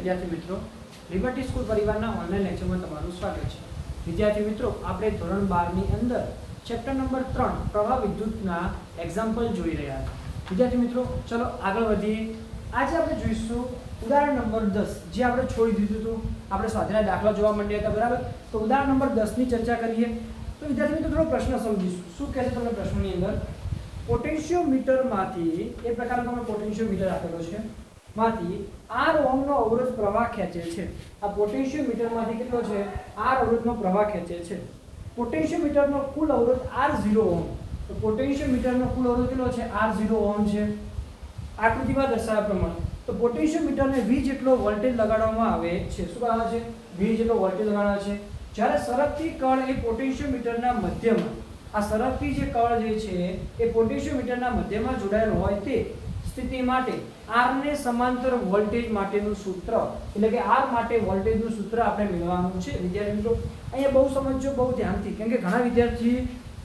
વિદ્યાર્થી મિત્રો, liberty school પરિવારના ઓનલાઈન લેક્ચરમાં તમારું સ્વાગત છે। વિદ્યાર્થી મિત્રો, આપણે ધોરણ 12 ની અંદર ચેપ્ટર નંબર 3 પ્રવાહ વિદ્યુતના એક્ઝામ્પલ જોઈ રહ્યા હતા। વિદ્યાર્થી મિત્રો, ચલો આગળ વધીએ। આજે આપણે જોઈશું ઉદાહરણ નંબર 10, જે આપણે છોડી દીધું હતું। આપણે સ્વાધ્યાય દાખલા જોવા માંડ્યા હતા, બરાબર? તો ઉદાહરણ નંબર 10 ની ચર્ચા કરીએ। તો વિદ્યાર્થી મિત્રો, થોડો પ્રશ્ન સમજીશું। શું કહે છે તમને પ્રશ્નની અંદર? પોટેન્શિયોમીટરમાંથી એ પ્રકારનો તમને પોટેન્શિયોમીટર આપેલો છે, માંથી r ઓહ્મનો અવરોધ પ્રવાહ ખેંચે છે। આ પોટેન્શિયોમીટરમાંથી કેટલો છે? r અવરોધનો પ્રવાહ ખેંચે છે। પોટેન્શિયોમીટરનો કુલ અવરોધ r0 ઓહ્મ। તો પોટેન્શિયોમીટરનો કુલ અવરોધ કેટલો છે? r0 ઓહ્મ છે। આકૃતિમાં દર્શાવ્યા પ્રમાણે તો પોટેન્શિયોમીટરને v જેટલો વોલ્ટેજ લગાડવામાં આવે છે। શું કહેવાય છે? v જેટલો વોલ્ટેજ લગાડવામાં આવે છે। જ્યારે સરકતી કળ એ પોટેન્શિયોમીટરના મધ્યમાં, આ સરકતી જે કળ જે છે એ પોટેન્શિયોમીટરના મધ્યમાં જોડાયેલ હોય તે સ્થિતિ માટે r ને સમાંતર વોલ્ટેજ માટેનું સૂત્ર, એટલે કે r માટે વોલ્ટેજનું સૂત્ર આપણે મેળવવાનું છે। વિદ્યાર્થી મિત્રો, અહીંયા બહુ સમજજો, બહુ ધ્યાનથી, કેમ કે ઘણા વિદ્યાર્થી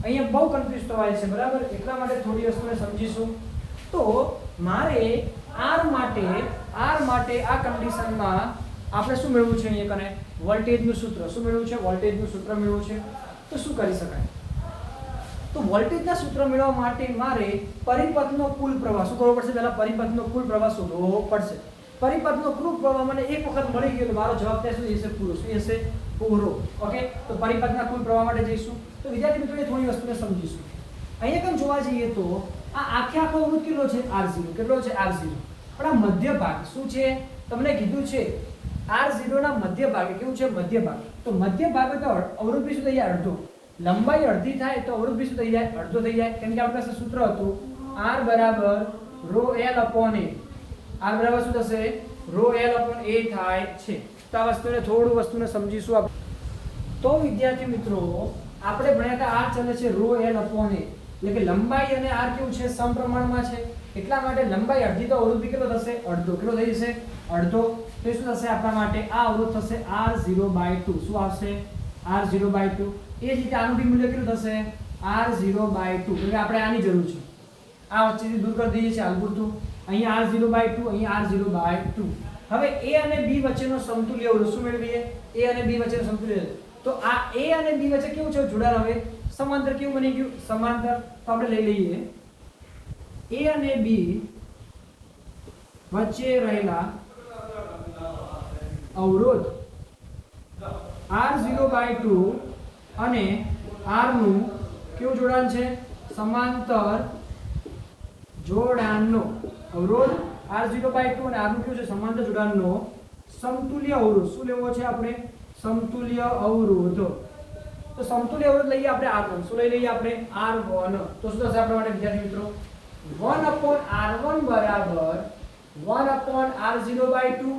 અહીંયા બહુ કન્ફ્યુઝ થવાય છે, બરાબર? એટલા માટે થોડી વસ્તુને સમજીશું। તો મારે r માટે આ કન્ડિશનમાં આપણે શું મેળવવું છે? અહીંયા કને વોલ્ટેજનું સૂત્ર શું મેળવવું છે? વોલ્ટેજનું સૂત્ર મેળવવું છે। તો શું કરી શકાય? તો વોલ્ટેજના સૂત્ર મેળવવા માટે મારે પરિપથનો કુલ પ્રવાહ શું કરવો પડશે? પહેલા પરિપથનો કુલ પ્રવાહ શોધવો પડશે। પરિપથનો કુલ પ્રવાહ મને એક વખત મળી ગયો તો મારો જવાબ ત્યાં શું હશે? પૂરો। શું હશે? પૂરો। ઓકે, તો પરિપથના કુલ પ્રવાહ માટે જઈશું। તો વિદ્યાર્થી મિત્રો, એ થોડી વસ્તુને સમજીશું। અહીંયા કેમ જોવા જઈએ તો આ આખો અવરોધ કેટલો છે? r0। કેટલો છે? r0। પણ આ મધ્ય ભાગ શું છે? તમને કીધું છે r0 ના મધ્ય ભાગે કેવું છે? મધ્ય ભાગ। તો મધ્ય ભાગે તો અવરોધ બી શું થઈ જાય? અડધો। લંબાઈ અડધી થાય તો અવરોધ બી શું થઈ જાય? અડધો થઈ જાય, કેમ કે આપણી પાસે સૂત્ર હતું r બરાબર ρl upon a। r બરાબર શું થશે? ρl upon a થાય છે। તો આ વસ્તુને સમજીશું આપણે। તો વિદ્યાર્થી મિત્રો, આપણે ભણ્યા હતા r ચાલે છે ρl upon a, એટલે કે લંબાઈ અને r કેવું છે? સમપ્રમાણમાં છે। એટલા માટે લંબાઈ અડધી તો અવરોધ બી કેટલો થશે? અડધો। કેટલો થઈ જશે? અડધો। તો શું થશે આપણા માટે? આ અવરોધ થશે r0/2। શું આવશે? r0/2। એ જ રીતે આનું બી મૂલ્ય કેટલું થશે? r0/2। એટલે આપણે આની જરૂર છે, આ વચ્ચેથી દૂર કરી દઈએ છીએ હાલ પૂરતું। અહીંયા r0/2, અહીંયા r0/2। હવે a અને b વચ્ચેનો સમતુલ્ય અવરોધ શું મેળવીએ? a અને b વચ્ચેનો સમતુલ્ય, તો આ a અને b વચ્ચે કેવું છે? જોડાણ। હવે સમાંતર કેવું બની ગયું? સમાંતર। તો આપણે લઈ લઈએ a અને b વચ્ચે રહેલા અવરોધ r0/2 અને r નું કેવું જોડાણ છે? સમાંતર જોડાણનો અવરોધ r0/2 અને r નું કેવું છે? સમાંતર જોડાણનો સમતુલ્ય અવરોધ શું લેવો છે આપણે? સમતુલ્ય અવરોધ। તો સમતુલ્ય અવરોધ લઈએ આપણે r1। શું લઈ લઈએ આપણે? r1। તો શું થશે આપણા માટે વિદ્યાર્થી મિત્રો? 1/r1 બરાબર 1/r0/2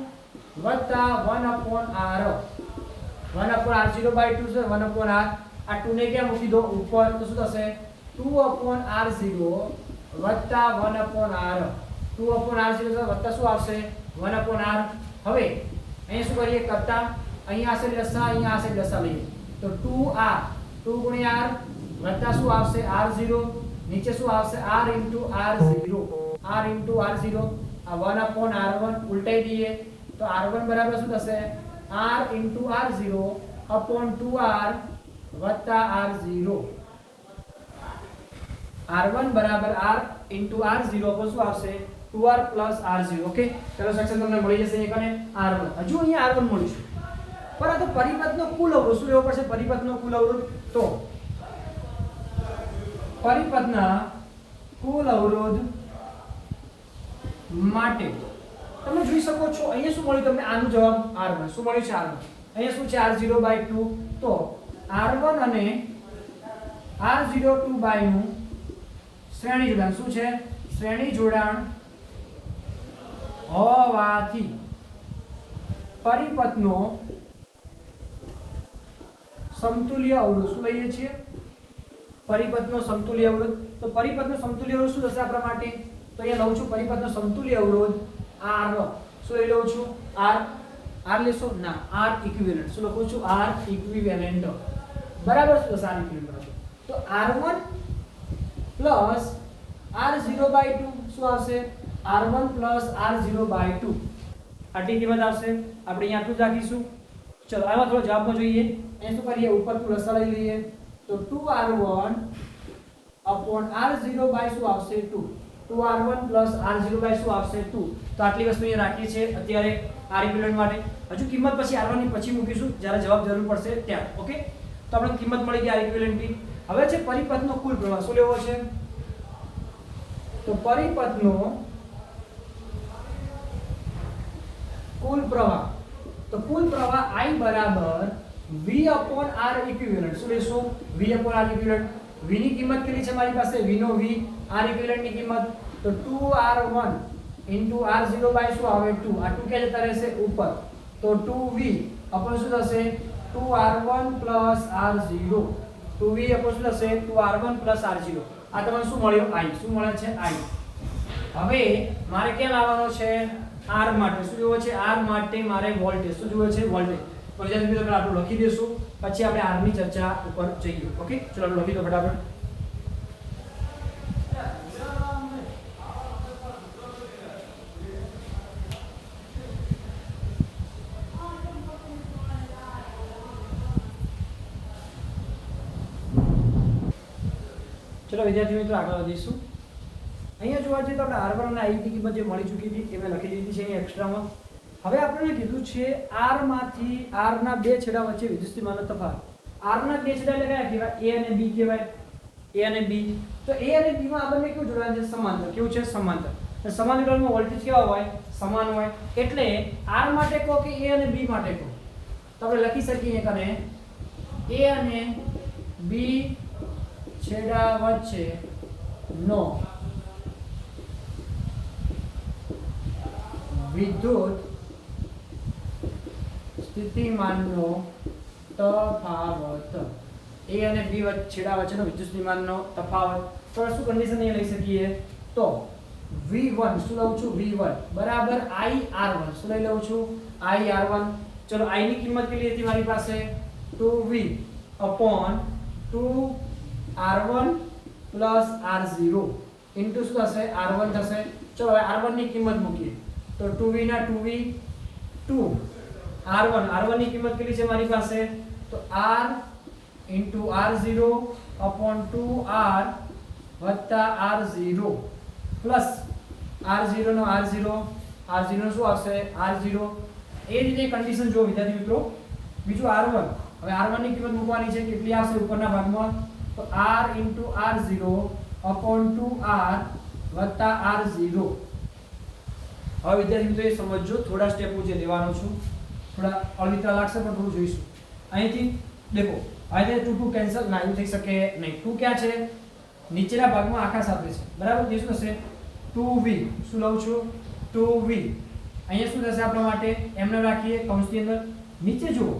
વત્તા 1/r। 1/r0/2 છે, 1/r। આ 2 ને ક્યાં મૂકી દો? ઉપર। તો શું થશે? 2/r0 વત્તા 1/r। 2/r0 વત્તા શું આવશે? 1/r। હવે અહીંયા શું કરીએ? કરતા અહીંયા આશે લસા, અહીંયા આશે લસા લઈએ તો 2r 2 ગુણ્યા r વત્તા શું આવશે? r0। નીચે શું આવશે? r * r0। r * r0 આ 1/r1 ઉલટાઈ દઈએ તો r1 બરાબર શું થશે? r * r0 upon 2r વત્તા r0। r1 બરાબર r * r0 પર શું આવશે? 2r + r0। ઓકે, ચલો સેક્શન તમને મળી જશે અહીંયા કને r1। હજુ અહીંયા r1 મળ્યું છે, પરંતુ પરિપથનો કુલ અવરોધ શું લેવો પડશે? પરિપથનો કુલ અવરોધ। તો પરિપથના કુલ અવરોધ માટે તમે જોઈ શકો છો અહીંયા શું મળ્યું તમને? આનો જવાબ r1। શું મળ્યું છે? r1। અહીંયા શું છે? r0/2। તો r1 અને r02 નું શ્રેણી જોડાણ શું છે? શ્રેણી જોડાણ હોવાથી પરિપથનો સમતુલ્ય અવરોધ શું લઈએ છીએ? પરિપથનો સમતુલ્ય અવરોધ। તો પરિપથનો સમતુલ્ય અવરોધ શું થશે આપણા માટે? તો અહીંયા લઉં છું પરિપથનો સમતુલ્ય અવરોધ r। શું લઈ લઉં છું? r લેશો ના, r ઇક્વિવેલન્ટ। શું લખું છું? r ઇક્વિવેલન્ટ બરાબર। શું થશે? r equivalent. તો r1 + r0/2 શું આવશે? r1 + r0/2 આટલી કિંમત આવશે. આપણે અહીંયા આટલું જ રાખીશું. ચલો આમાં થોડો જવાબમાં જોઈએ. અહીંયા શું કરીએ, ઉપરથી લસા લઈ લઈએ. તો 2r1 upon r0 by શું આવશે 2. 2r1 plus r0 by શું આવશે 2. તો આટલી વસ્તુ અહીંયા રાખીએ છીએ અત્યારે r ઇક્વિવેલન્ટ માટે. હજુ કિંમત પછી r1 ની પછી મૂકીશું જ્યારે જવાબ જરૂર પડશે ત્યારે. ઓકે, તો આપણે કિંમત મળી ગઈ r ઇક્વિવેલન્ટ ની. હવે છે પરિપથનો કુલ પ્રવાહ. શું લેવો છે? તો પરિપથનો કુલ પ્રવાહ. તો કુલ પ્રવાહ I બરાબર v upon r ઇક્વિવેલન્ટ. શું લેશું? v upon r equivalent. v ની કિંમત કેટલી છે મારી પાસે? v નો v, r ઇક્વિવેલન્ટ ની કિંમત તો 2r1 into r0 by શું આવે 2. આ 2 ક્યાં જતા રહેશે? ઉપર. તો 2v upon શું થશે? 2r1 plus r0. 2v upon શું થશે? 2r1 plus r0. આ તમને શું મળ્યો? I. શું મળે છે? I. હવે મારે ક્યાં લાવવાનો છે? r માટે. શું જોવે છે? r માટે મારે વોલ્ટેજ. શું જોવે છે? વોલ્ટેજ. તો વિદ્યાર્થી મિત્રો આપણે લખી દઈશું, પછી આપણે r ની ચર્ચા ઉપર જઈએ. ઓકે, ચલો લખી દો ફટાફટ. ચલો વિદ્યાર્થી મિત્રો આગળ વધીશું. અહીંયા જોવા જઈએ તો આપણે r1 અને i ની કિંમત જે મળી ચૂકી હતી એ મેં લખી દીધી છે અહીંયા એક્સ્ટ્રામાં. હવે આપણને કીધું છે r માંથી r ના બે છેડા વચ્ચે વિદ્યુતસ્થિતિમાનનો તફાવત. r ના બે છેડા એટલે કયા કહેવાય? a અને b કહેવાય. a અને b. તો a અને b માં આપણને કેવું જોડાણ છે? સમાંતર. કેવું છે? સમાંતર. તો સમાંતર જોડાણમાં વોલ્ટેજ કેવા હોય? સમાન હોય. એટલે r માટે કહો કે a અને b માટે કહો. તો આપણે લખી શકીએ કને a અને b છેડા વચ્ચે નો વિદ્યુત સ્થિતિમાનનો તફાવત. a અને b છેડા વચ્ચેનો વિદ્યુત સ્થિતિમાનનો તફાવત. તો શું કન્ડિશન અહીંયા લઈ શકીએ? તો v1 શું લઉં છું? v1 બરાબર i r1. શું લઈ લઉં છું? i r1. ચલો i ની કિંમત કેટલી હતી મારી પાસે? 2v upon 2r1 plus r0 into શું થશે? r1 થશે. ચલો હવે r1 ની કિંમત મૂકીએ. તો 2v ના 2v 2 r1 ની કિંમત કેટલી છે મારી પાસે? તો r into r0 upon 2r વત્તા r0 plus r0 નો r0 નો શું આવશે? r0. એ રીતે કન્ડિશન જો વિદ્યાર્થી મિત્રો. બીજું r1. હવે r1 ની કિંમત મૂકવાની છે. કેટલી આવશે ઉપરના ભાગમાં? તો r into r0 upon 2r વત્તા r0. હવે વિદ્યાર્થી મિત્રો એ સમજો, થોડા સ્ટેપ હું જે લેવાનો છું, થોડા અળવિતરા લાગશે પણ થોડું જોઈશું. અહીંથી દેખો, હવે 2 2 કેન્સલ ના, એવું થઈ શકે નહીં. 2 ક્યાં છે? નીચેના ભાગમાં આકાશ આપે છે, બરાબર. તે શું થશે? 2v. શું લઉં છું? 2v. અહીંયા શું થશે આપણા માટે? એમને રાખીએ કૌંસની અંદર. નીચે જુઓ,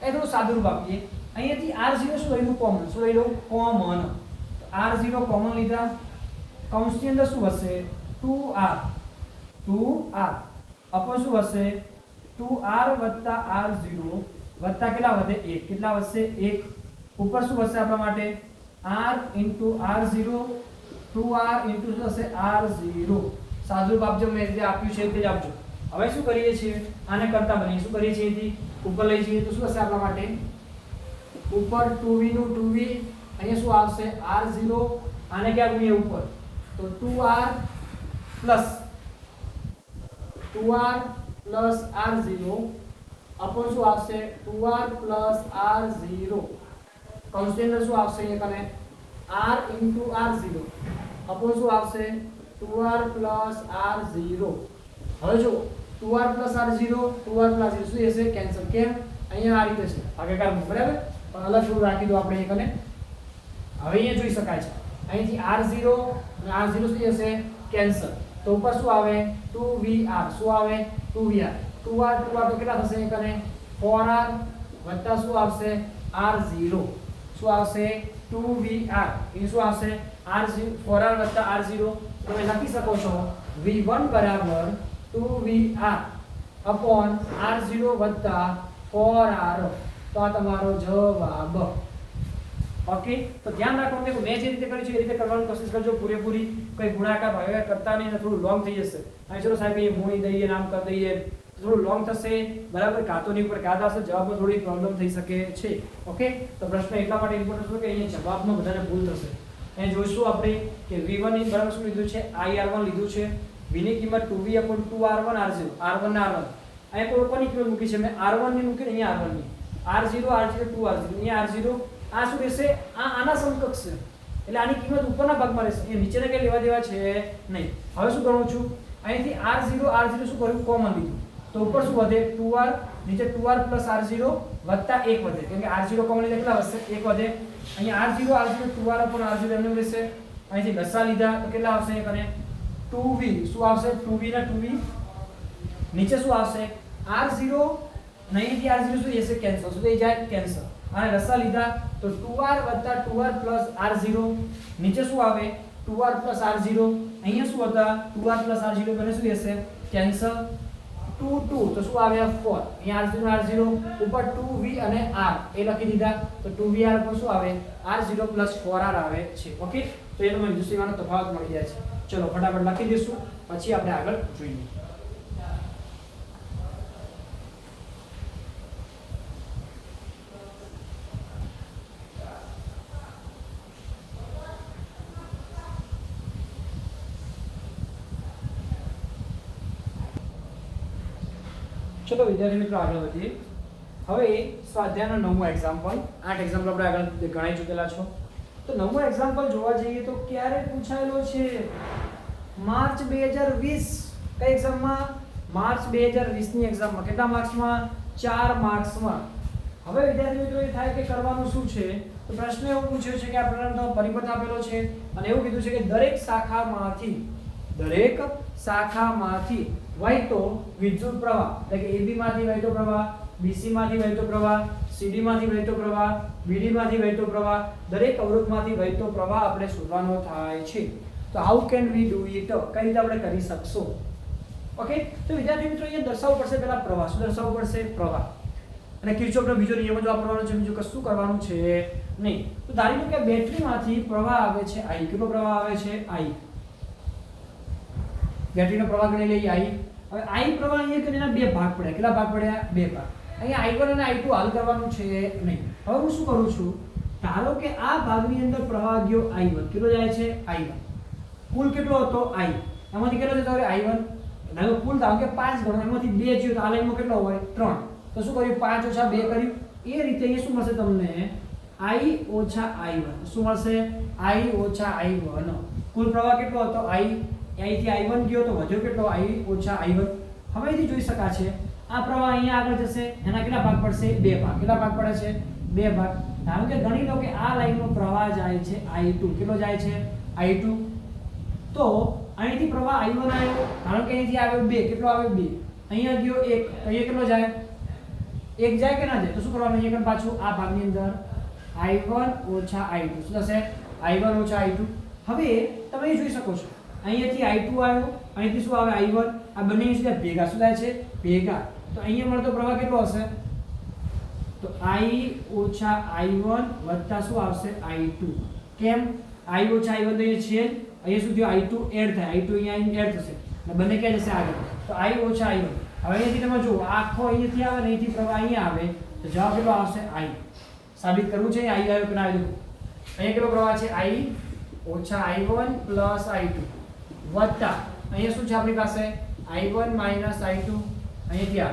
એ થોડું સાદું રૂપ આપીએ. અહીંયાથી r0 શું લઈ લઉં? કોમન. શું લઈ લઉં? કોમન. r0 કોમન લીધા. કૌંસની અંદર શું હશે? 2r અપન શું હશે? 2r વત્તા r0 વત્તા કેટલા વધે? 1. કેટલા વધશે? 1. ઉપર શું હશે આપણા માટે? r into r0 2r into શું હશે? r0. સાદું રૂપ આપજો, મેં જે આપ્યું છે તે જ આપજો. હવે શું કરીએ છીએ? આને કરતા બનીએ. શું કરીએ છીએ? અહીંથી ઉપર લઈ જઈએ તો શું હશે આપણા માટે? ઉપર 2v નું 2v, અહીંયા શું આવશે? r0. આને ક્યાં ગુણીએ? ઉપર. તો 2r plus r0 અપોન શું આવશે? 2r plus r0. કૌંસની અંદર શું આવશે? અહીંયા કને r into r0 અપોન શું આવશે? 2r plus r0. હવે જો 2r plus r0 શું થશે? કેન્સલ. કેમ? અહીંયા આ રીતે છે ભાગાકાર, બરાબર. પણ અલગ થોડું રાખી દો આપણે અહીંયા કને. હવે અહીંયા જોઈ શકાય છે અહીંથી r0 અને r0 શું થશે? કેન્સલ. તો ઉપર શું આવે? 2vr. શું આવે? 2vr. 2r તો કેટલા થશે? અહીંયા કને 4r વત્તા શું આવશે? r0. શું આવશે? 2vr. એ શું આવશે? r0 4r વત્તા r0. તમે લખી શકો છો v1 બરાબર 2vr upon r0 વત્તા 4r. તો આ તમારો જવાબ. ઓકે, તો ધ્યાન રાખવાનું કે મેં જે રીતે કર્યું છે એ રીતે કરવાની કોશિશ કરજો પૂરેપૂરી. કોઈ ગુણાકાર ભાગાકાર કરતા નહીં, થોડું લોંગ થઈ જશે. અહીં ચલો સાહેબ એ ગુણી દઈએ, નામ કરી દઈએ, થોડું લોંગ થશે બરાબર, કાતોની ઉપર કાત આવશે, જવાબમાં થોડી પ્રોબ્લેમ થઈ શકે છે. ઓકે, તો પ્રશ્ન એટલા માટે ઇમ્પોર્ટન્ટ છે કે અહીંયા જવાબમાં વધારે ભૂલ થશે. અહીંયા જોઈશું આપણે કે v1 ની બરાબર શું લીધું છે, ir1 લીધું છે, v ની કિંમત 2v/2r1 r0, r1 ને r1 અહીંયા કોની કિંમત મૂકી છે મેં, r1 ની મૂકી, અહીંયા r1 ની, r0 r0 2r0, અહીંયા r0 આ શું રહેશે, આના સમકક્ષ છે એટલે આની કિંમત ઉપરના ભાગમાં રહેશે, એ નીચેના કે લેવા દેવા છે નહીં. હવે શું કરું છું, અહીંથી r0 શું કર્યું, કોમન લીધું, તો ઉપર શું વધે 2r, નીચે 2r + r0 વત્તા 1 વધે, કેમ કે r0 કોમન લીધા કેટલા વધશે, 1 વધે. અહીંયા r0 2r / r0 એમને રહેશે, અહીંથી લસા લીધા તો કેટલા આવશે, અને 2v શું આવશે, 2v ના 2v, નીચે શું આવશે r0, અહીંથી r0 શું થશે, કેન્સલ, શું થઈ જાય, કેન્સલ. અને લસા લીધા તો 2r + 2r + r0, નીચે શું આવે 2r + r0, અહીંયા શું હતા 2r + r0 બને શું થશે, કેન્સલ. 2 2 તો શું આવે 4, અહીંયા r0 ઉપર 2v અને r એ લખી દીધા તો 2vr પર શું આવે r0 + 4r આવે છે. ઓકે, તો એનો મને દુસરીવાનો તફાવત મળી જાય છે. ચલો ફટાફટ લખી દઈશું, પછી આપણે આગળ જોઈએ. ચલો વિદ્યાર્થી મિત્રો આગળ વધીએ. હવે સ્વાધ્યાયનો નવમો એક્ઝામ્પલ, 8 એક્ઝામ્પલ આપણે આગળ ગણાઈ ચૂકેલા છો. તો નવમો એક્ઝામ્પલ જોવા જઈએ તો ક્યારે પૂછાયેલો છે, માર્ચ 2020. કઈ એક્ઝામમાં, માર્ચ 2020 ની એક્ઝામમાં. કેટલા માર્ક્સમાં, 4 માર્ક્સમાં. હવે વિદ્યાર્થી મિત્રો એ થાય કે કરવાનું શું છે, તો પ્રશ્ન એવો પૂછ્યો છે કે આ પ્રકારનો પરિપથ આપેલો છે અને એવું કીધું છે કે દરેક શાખામાંથી વહેતો વિદ્યુત પ્રવાહ, એટલે કે AB માંથી વહેતો પ્રવાહ, BC માંથી વહેતો પ્રવાહ, CD માંથી વહેતો પ્રવાહ, BD માંથી વહેતો પ્રવાહ, દરેક અવરોધમાંથી વહેતો પ્રવાહ આપણે શોધવાનો થાય છે. તો how can we do it, કઈ રીતે આપણે કરી શકશું. ઓકે, તો વિદ્યાર્થી મિત્રો અહીંયા દર્શાવવું પડશે પહેલા પ્રવાહ. શું દર્શાવવું પડશે, પ્રવાહ. અને કિર્ચોફનો બીજો નિયમ જ વાપરવાનો છે, બીજું કશું કરવાનું છે નહીં. તો ધારી લો કે બેટરીમાંથી પ્રવાહ આવે છે I. કેટલો પ્રવાહ આવે છે, I. બેટરીનો પ્રવાહ ગણી લઈએ I. હવે I પ્રવાહ અહીંયા કે એના બે ભાગ પડ્યા, કેટલા ભાગ પડ્યા, બે ભાગ. અહીંયા I1 અને I2 હાલ કરવાનું છે નહીં. હવે હું શું કરું છું, ધારો કે આ ભાગની અંદર પ્રવાહ ગયો I1, કેટલો જાય છે, I1. કુલ કેટલો હતો, I. એમાંથી કેટલો જતો રહે, I1. ધારો કુલ ધારો કે 5 ગણો, એમાંથી 2 જ્યો તો આ લાઈનમાં કેટલો હોય, 3. તો શું કર્યું, 5 ઓછા 2 કર્યું. એ રીતે અહીંયા શું મળશે તમને, I ઓછા I1. શું મળશે, I ઓછા I1. કુલ પ્રવાહ કેટલો હતો, I. અહીંથી I1 ગયો તો વધ્યો કેટલો, I ઓછા I1. હવે અહીંથી જોઈ શકાય છે આ પ્રવાહ અહીંયા આગળ જશે, એના કેટલા ભાગ પડશે, 2 ભાગ. કેટલા ભાગ પડે છે, 2 ભાગ. ધારો કે ગણી લો કે આ લાઈનનો પ્રવાહ જાય છે I2. કેટલો જાય છે, I2. તો અહીંથી પ્રવાહ I1 આવ્યો, ધારો કે અહીંથી આવ્યો 2, કેટલો આવ્યો 2. અહીંયા ગયો 1, અહીંયા કેટલો જાય, 1 જાય કે ના જાય. તો શું કરવાનું, અહીંયા પણ પાછું આ ભાગની અંદર I1 ઓછા I2. શું થશે, I1 ઓછા I2. હવે તમે જોઈ શકો છો અહીંયાથી I2 આવ્યો, અહીંથી શું આવે I1, આ બંને સીધા ભેગા, શું થાય છે, ભેગા. તો અહીંયા મળતો પ્રવાહ કેટલો હશે, તો I ઓછા I1 વત્તા શું આવશે, I2. કેમ, I ઓછા I1 તો અહીંયા છે, અહીંયા શું થયું, I2 એડ થાય, I2 અહીંયા એડ થશે અને બંને ક્યાં જશે, આગળ. તો I ઓછા I1. હવે અહીંયાથી તમે જુઓ આખો અહીંયાથી આવે ને અહીંથી પ્રવાહ અહીંયા આવે તો જવાબ કેટલો આવશે, I. સાબિત કરવું છે I આવ્યો કે ના આવ્યો. અહીંયા કેટલો પ્રવાહ છે, I ઓછા I1 પ્લસ I2 વત્તા અહીંયા શું છે આપણી પાસે, I1 માઈનસ I2. અહીંથી આ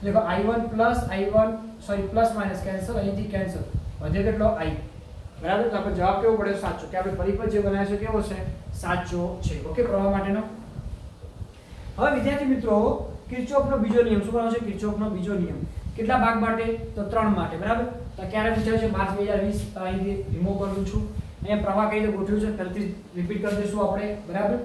દેખો I1 plus I1, sorry plus minus cancel, અહીંથી કેન્સલ, વધે કેટલો, I. બરાબર. તો આપણે જવાબ કેવો પડે, સાચો, કે આપણે પરિપથ જે બનાવ્યો છે કેવો છે, સાચો છે. ઓકે, પ્રવાહ માટેનો. હવે વિદ્યાર્થી મિત્રો કિર્ચોફનો બીજો નિયમ, શું બનાવવાનો છે, કિર્ચોફનો બીજો નિયમ. કેટલા ભાગ માટે, તો 3 માટે. બરાબર. તો ક્યારે પૂછાયું છે, માર્ચ 2020. અહીંથી રિમૂવ કરું છું. અહીંયા પ્રવાહ કઈ રીતે ગોઠવ્યું છે ફરીથી રિપીટ કરી દઈશું આપણે. બરાબર.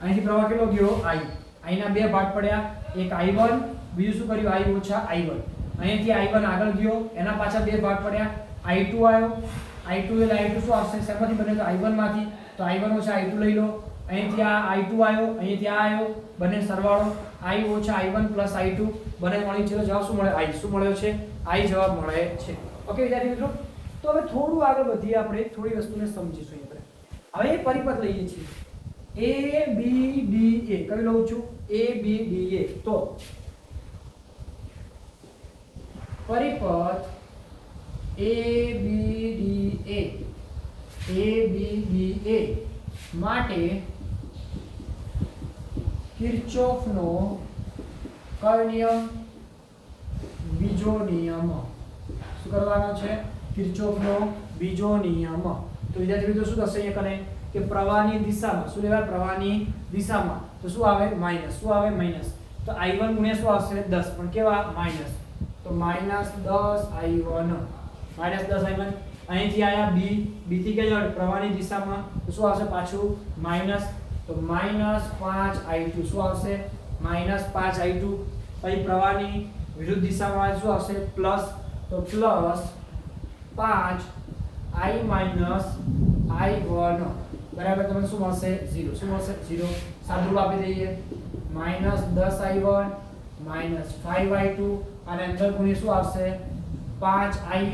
અહીંથી પ્રવાહ કેટલો ગયો, I. અહીંના 2 ભાગ પડ્યા, એક I1, બીજું શું કર્યું, I ઓછા I1. અહીંથી I1 આગળ ગયો, એના પાછા 2 ભાગ પડ્યા, I2 આવ્યો. I2 એટલે I2 શું આવશે, શેમાંથી બને, તો I1 માંથી. તો I1 ઓછા I2 લઈ લો. અહીંથી આ I2 આવ્યો, અહીંથી આ આવ્યો, બંને સરવાળો I ઓછા I1 પ્લસ I2 બંને મળી છે. જવાબ શું મળે, I. શું મળ્યો છે, I જવાબ મળે છે. ઓકે વિદ્યાર્થી મિત્રો, તો હવે થોડું આગળ વધીએ, આપણે થોડી વસ્તુને સમજીશું. આપણે હવે પરિપથ લઈએ છીએ A B D A. કઈ લઉં છું, A B D A. તો પરિપથ ABDA માટે કિર્ચોફનો કયો નિયમ? બીજો નિયમ. શું કરવાનો છે? કિર્ચોફનો બીજો નિયમ. તો વિદ્યાર્થી મિત્રો શું થશે અહીંયા કને કે પ્રવાહની દિશામાં શું લેવાય? પ્રવાહની દિશામાં તો શું આવે? માઈનસ. શું આવે? માઈનસ. તો I1 ગુણ્યા શું આવશે? 10. પણ કેવા? માઈનસ. તો -10I1. -10I1 અહીંથી આયા B થી ક્યાં જવાનું? પ્રવાહની દિશામાં. તો શું આવશે પાછું? માઈનસ. તો -5I2 શું આવશે? -5I2. પછી પ્રવાહની વિરુદ્ધ દિશામાં શું આવશે? પ્લસ. તો +5I I1 બરાબર તમને શું મળશે? 0. શું મળશે? 0. સાદુરૂપ આપી દઈએ. -10I1 -5I2 અને અંદર ગુણ્યા શું આવશે? 5I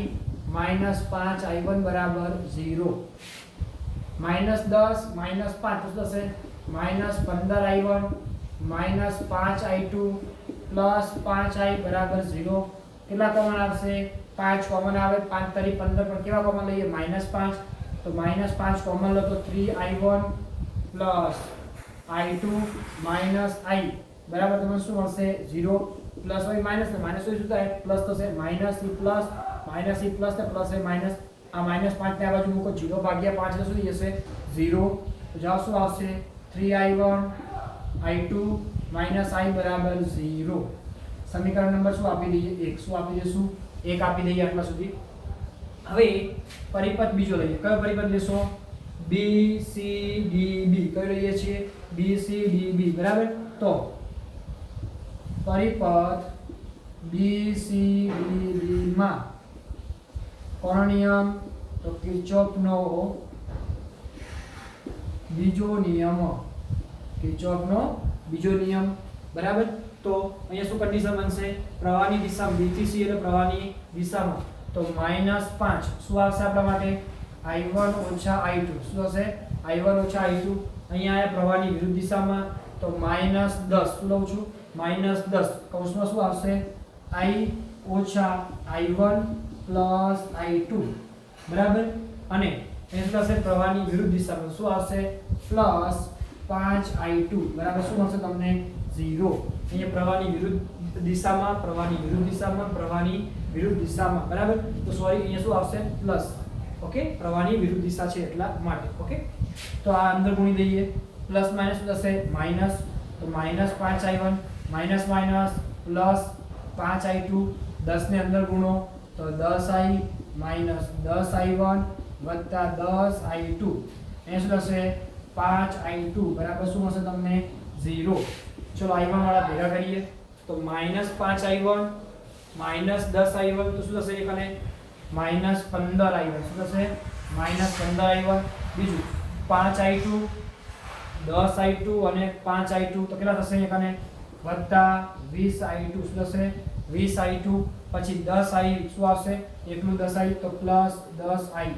-5I1 બરાબર 0. -10 -5 તો શું થશે? -15I1 -5I2 +5I બરાબર 0. કેટલા કોમન આવશે? 5 કોમન આવે. 5 તરી 15 પણ કેવા કોમન લઈએ? -5. તો -5 કોમન લો તો 3I1 +I2 -I બરાબર તમને શું મળશે? 0. પ્લસ હોય માઈનસ ને માઈનસ હોય શું થાય? પ્લસ થશે. -e પ્લસ -e પ્લસ ને પ્લસ હોય માઈનસ. આ -5 ને આ બાજુ મૂકો. 0 ભાગ્યા 5 એટલે શું થઈ જશે? 0. તો જવાબ શું આવશે? 3I1 I2 -I બરાબર 0. સમીકરણ નંબર શું આપી દઈએ? 1. શું આપી દઈશું? 1 આપી દઈએ આટલા સુધી. હવે પરિપથ બીજો લઈએ. કયો પરિપથ લેશો? BCDB. કયો લઈએ છીએ? BCDB બરાબર. તો પરિપથ BCDB માં કોનો નિયમ? તો કિર્ચોફનો બીજો નિયમ. કિર્ચોફનો બીજો નિયમ બરાબર. તો અહીંયા શું કન્ડિશન બનશે? પ્રવાહની દિશા B થી C એટલે પ્રવાહની દિશામાં. તો -5 શું આવશે આપણા માટે? I1 - I2. શું હશે? I1 - I2. અહીંયા આયા પ્રવાહની વિરુદ્ધ દિશામાં. તો -10 શું લઉં છું? -10 કૌંસમાં શું આવશે? I - I1 + I2 બરાબર. અને અહીં શું થશે? પ્રવાહની વિરુદ્ધ દિશામાં શું આવશે? +5I2 બરાબર. શું મળશે તમને? 0. અહીંયા પ્રવાહની વિરુદ્ધ દિશામાં, પ્રવાહની વિરુદ્ધ દિશામાં, પ્રવાહની વિરુદ્ધ દિશામાં બરાબર. તો સોરી અહીંયા શું આવશે? પ્લસ. ઓકે, પ્રવાહની વિરુદ્ધ દિશા છે એટલા માટે. ઓકે, તો આ અંદર ગુણી દઈએ. પ્લસ માઈનસ શું થશે? માઈનસ. તો -5I1 માઈનસ માઈનસ +5I2 10 ને અંદર ગુણો તો 10I -10I1 +10I2 એ શું થશે? 5I2 બરાબર શું મળશે તમને? 0. ચલો I1 વાળા ભેગા કરીએ તો -5I1 -10I1 તો શું થશે? એકને -15I1 શું થશે? -15I1. બીજું 5I2 10I2 અને 5I2 તો કેટલા થશે? એકને +20I2 શું થશે? 20I2. પછી 10I શું આવશે? એકલું 10I તો +10I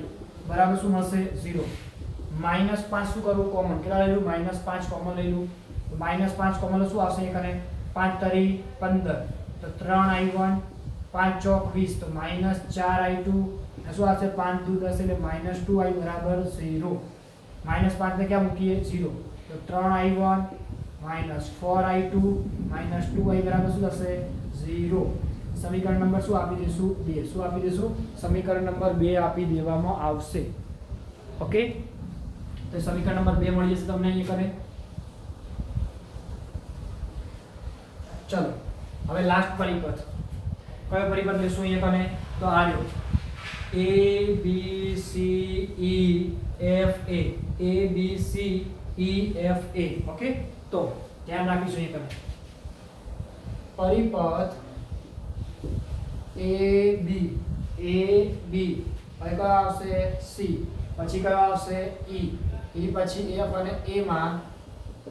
બરાબર શું મળશે? 0. -5 શું કરું? કોમન. કેટલા લઈ લઉં? -5 કોમન લઈ લઉં. તો -5 કોમન લો શું આવશે? એકને 5 તરી 15 તો 3I1 5 ચોક 20 તો -4I2 શું આવશે? 5 દૂ 10 એટલે -2I બરાબર 0. -5 ને ક્યાં મૂકીએ? 0. તો 3I1 -4I2 -2I બરાબર શું થશે? 0. સમીકરણ નંબર શું આપી દઈશું? 2. શું આપી દઈશું? સમીકરણ નંબર 2 આપી દેવામાં આવશે. ઓકે, તો સમીકરણ નંબર 2 મળી જશે તમને અહીં કરે. ચલો હવે લાસ્ટ પરિપથ. કયો પરિપથ લેશું અહીંયા કને? તો આ રહ્યો ABCEFA. ABCEFA. ઓકે, તો ધ્યાન રાખીશું અહીંયા કને. પરિપથ AB હવે કયો આવશે? C. પછી કયો આવશે? E. E પછી F અને A માં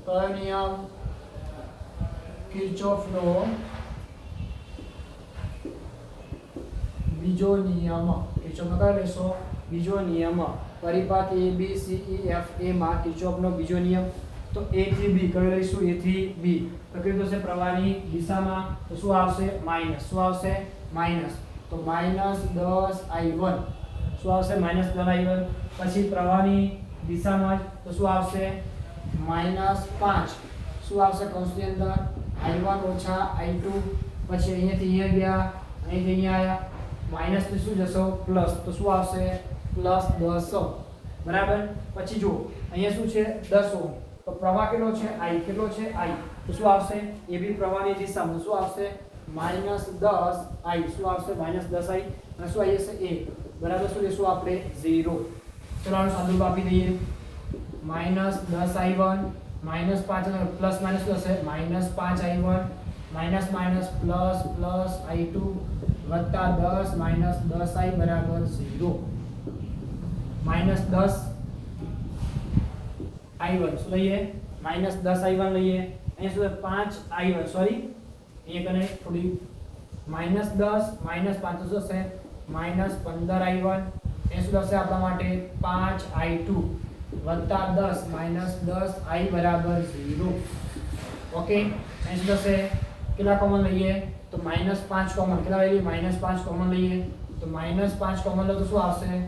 કયો નિયમ? કિર્ચોફનો બીજો નિયમ. કિર્ચોફનો કયો લેશો? બીજો નિયમ. પરિપથ ABCEFA માં કિર્ચોફનો બીજો નિયમ. તો A થી B કયો લઈશું? A થી B તો કીધું છે પ્રવાહની દિશામાં. તો શું આવશે? માઈનસ. શું આવશે? માઈનસ. તો -10I1 શું આવશે -10I1 પછી પ્રવાહની દિશામાં તો શું આવશે -5 શું આવશે કૌંસની અંદર I1 - I2 પછી અહીંયાથી અહીંયા ગયા અહીંથી અહીંયા આયા માઈનસ થી શું જશો પ્લસ તો શું આવશે +10 બરાબર પછી જો અહીંયા શું છે 10 ઓહ્મ તો પ્રવાહ કેટલો છે I કેટલો છે I તો શું આવશે એ બી પ્રવાહની દિશામાં શું આવશે -10I શું આવશે -10I અને શું આવી જશે 1 બરાબર શું લેશું આપણે 0 ચલો આનું સાદુરૂપ આપી દઈએ -10I1 -5 અને પ્લસ માઈનસ થશે -5I1 minus minus plus plus I2 વત્તા 10 માઈનસ 10I બરાબર 0 -10 I1 શું લઈએ -10I1 લઈએ અહીંયા શું 5I1 સોરી અહીંયા કને થોડી -10 -5 તો શું થશે -15I1 એ શું થશે આપણા માટે 5I2 વત્તા 10 -10I બરાબર 0 ઓકે અહીં શું થશે કેટલા કોમન લઈએ તો -5 કોમન કેટલા લઈએ -5 કોમન લઈએ તો -5 કોમન લો તો શું આવશે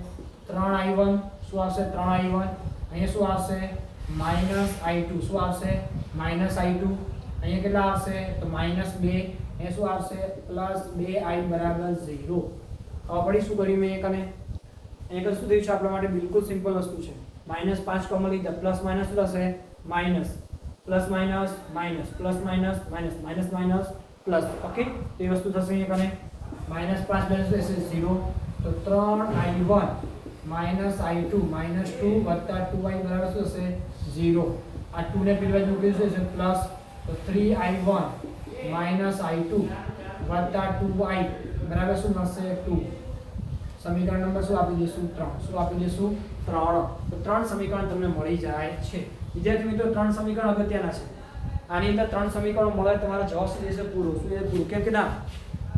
3I1 શું આવશે 3I1 અહીંયા શું આવશે -I2 શું આવશે -I2 અહીંયા કેટલા આવશે તો -2 અહીંયા શું આવશે +2I બરાબર 0 હવે પડી શું કર્યું મેં એકને અહીંયા શું થયું છે આપણા માટે બિલકુલ સિમ્પલ વસ્તુ છે -5 કોમન લીધા પ્લસ માઈનસ શું થશે minus plus minus minus plus minus minus minus minus plus okay તો એ વસ્તુ થશે અહીંયા કને -5 બેલેન્સ થશે 0 તો 3I1 -I2 -2 વત્તા 2I બરાબર શું થશે 0 આ 2 ને પેલી બાજુ મૂકી દઈશું પ્લસ તો 3I1 -I2 વત્તા 2I બરાબર શું મળશે 2 સમીકરણ નંબર શું આપી દઈશું 3 શું આપી દઈશું 3 તો 3 સમીકરણ તમને મળી જાય છે વિદ્યાર્થી મિત્રો 3 સમીકરણ અગત્યના છે આની અંદર 3 સમીકરણો મળે તમારો જવાબ શું થશે પૂરો શું છે પૂરું કેમ કે ના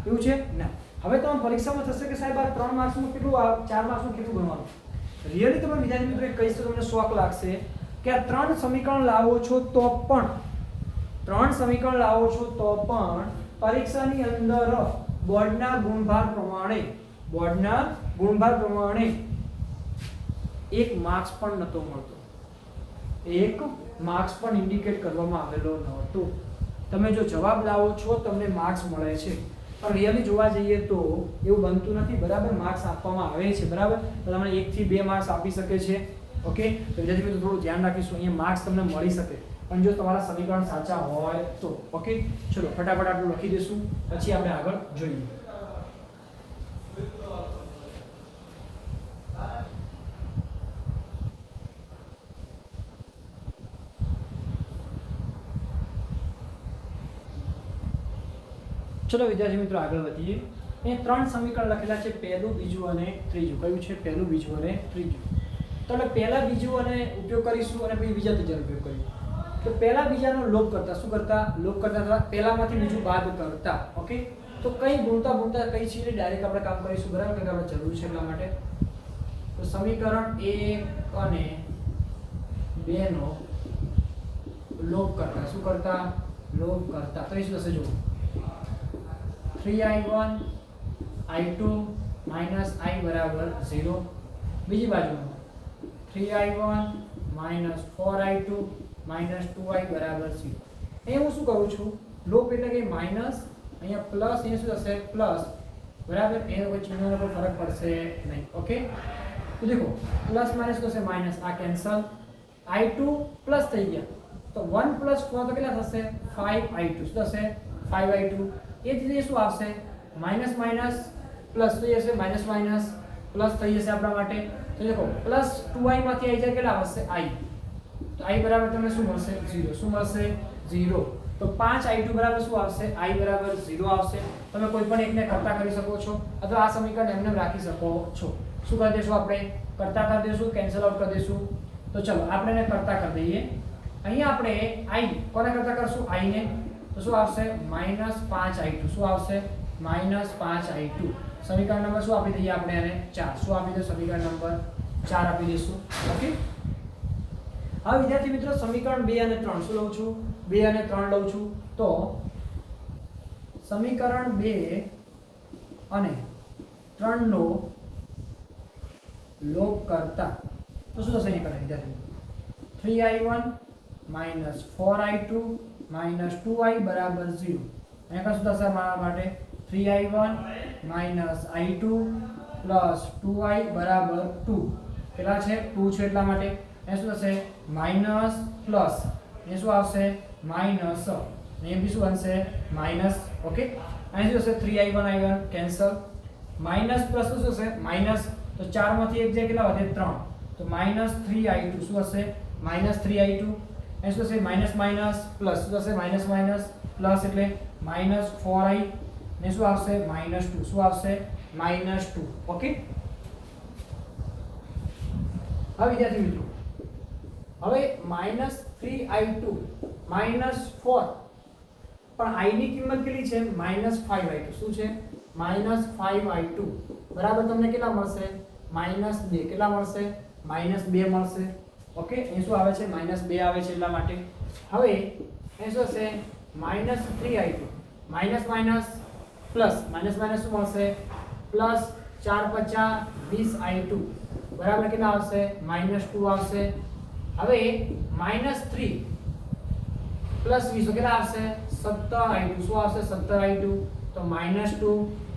એવું છે ના હવે તમારી પરીક્ષામાં થશે કે સાહેબ આ 3 માર્ક્સનું કેટલું 4 માર્ક્સનું કેટલું ગણવાનું રિયલી તમે વિદ્યાર્થી મિત્રો એક કહીશ તો તમને શોક લાગશે કે આ 3 સમીકરણ લાવો છો તો પણ 3 સમીકરણ લાવો છો તો પણ પરીક્ષાની અંદર બોર્ડના ગુણભાર પ્રમાણે એક માર્ક્સ પણ નતો મળતો એક માર્ક્સ પણ ઇન્ડિકેટ કરવામાં આવેલો નહોતો તમે જો જવાબ લાવો છો તમને માર્ક્સ મળે છે પણ રિયલી જોવા જઈએ તો એવું બનતું નથી બરાબર માર્ક્સ આપવામાં આવે છે બરાબર તો તમને 1 થી 2 માર્ક્સ આપી શકે છે ઓકે તો વિદ્યાર્થી મિત્રો થોડું ધ્યાન રાખીશું અહીંયા માર્ક્સ તમને મળી શકે પણ જો તમારા સમીકરણ સાચા હોય તો ઓકે ચલો ફટાફટ આટલું લખી દઈશું પછી આપણે આગળ જોઈએ ચલો વિદ્યાર્થી મિત્રો આગળ વધીએ અહીંયા 3 સમીકરણ લખેલા છે પહેલું બીજું અને ત્રીજું કયું છે પહેલું બીજું અને ત્રીજું તો આપણે પહેલા બીજું અને ઉપયોગ કરીશું અને પછી બીજા ત્રીજાનો ઉપયોગ કરીશું તો પહેલા બીજાનો લોપ કરતા શું કરતા લોપ કરતા અથવા પહેલામાંથી બીજું બાદ કરતા ઓકે તો કઈ ગુણતા કઈ છે ડાયરેક્ટ આપણે કામ કરીશું બરાબર કે આપણે જરૂર છે એટલા માટે તો સમીકરણ 1 અને 2 નો લોપ કરતા શું કરતા લોપ કરતા તો એ શું થશે જુઓ 3I1 I2 - I બરાબર 0 બીજી બાજુ 3I1 - 4I2 - 2I બરાબર 0 એ હું શું કરું છું લોપ એટલે કે માઈનસ અહીંયા પ્લસ અહીંયા શું થશે પ્લસ બરાબર એનો કોઈ ચિહ્નનો કોઈ ફરક પડશે નહીં ઓકે તો દેખો પ્લસ માઈનસ થશે માઈનસ આ કેન્સલ I2 પ્લસ થઈ ગયા તો 1 + 4 તો કેટલા થશે 5I2 શું થશે 5I2 એ જ રીતે શું આવશે માઈનસ માઈનસ પ્લસ થઈ જશે માઈનસ માઈનસ પ્લસ થઈ જશે આપણા માટે તો દેખો પ્લસ 2I માંથી આવી જાય કેટલા આવશે I તો I બરાબર તમને શું મળશે 0 શું મળશે 0 તો 5I2 બરાબર શું આવશે I બરાબર 0 આવશે તમે કોઈ પણ એકને કરતા કરી શકો છો અથવા આ સમીકરણ એમને રાખી શકો છો શું કરી દેશું આપણે કરતા કરી દેશું કેન્સલ આઉટ કરી દેશું તો ચલો આપણે એને કરતા કરી દઈએ અહીંયા આપણે I કોને કરતા કરશું I ને તો શું આવશે -5I2 શું આવશે -5I2 સમીકરણ નંબર શું આપી દઈએ આપણે આને 4 શું આપી દે સમીકરણ નંબર 4 આપી દઈશું ઓકે હવે વિદ્યાર્થી મિત્રો સમીકરણ 2 અને 3 શું લઉં છું 2 અને 3 લઉં છું તો સમીકરણ 2 અને 3 નો લોપ કરતા તો શું થશે? અહીં કરે વિદ્યાર્થી 3i1 4i2 2i બરાબર 0. અહીંયા શું થશે મારા માટે? 3i1 i2 2i બરાબર 2. કેટલા છે? 2 છે એટલા માટે એ શું થશે? માઈનસ પ્લસ એ શું આવશે? માઈનસ. અહીં બી શું બનશે? માઈનસ. ઓકે, અહીં શું થશે? 3i1 i1 cancel. Minus plus તો શું થશે? માઈનસ. તો 4 માંથી 1 જાય કેટલા વધે? 3. તો માઈનસ 3i2 શું હશે? Minus 3i2. અહીં શું થશે? માઈનસ માઈનસ પ્લસ શું થશે? માઈનસ માઈનસ પ્લસ એટલે માઈનસ 4i ને શું આવશે? માઈનસ 2. શું આવશે? માઈનસ 2. ઓકે, હવે વિદ્યાર્થી મિત્રો હવે માઈનસ 3i2 માઈનસ 4 પણ i ની કિંમત કેટલી છે? Minus 5i2. શું છે? માઈનસ 5i2 બરાબર તમને કેટલા મળશે? માઈનસ 2. કેટલા મળશે? માઈનસ 2 મળશે. ઓકે, અહીં શું આવે છે? માઈનસ 2 આવે છે એટલા માટે. હવે અહીં શું હશે? Minus 3i2 minus minus plus minus minus શું મળશે? પ્લસ 4 50 20i2 બરાબર કેટલા આવશે? માઈનસ 2 આવશે. હવે માઈનસ 3 પ્લસ 20 કેટલા આવશે? 17i2. શું આવશે? 17i2. તો માઈનસ 2.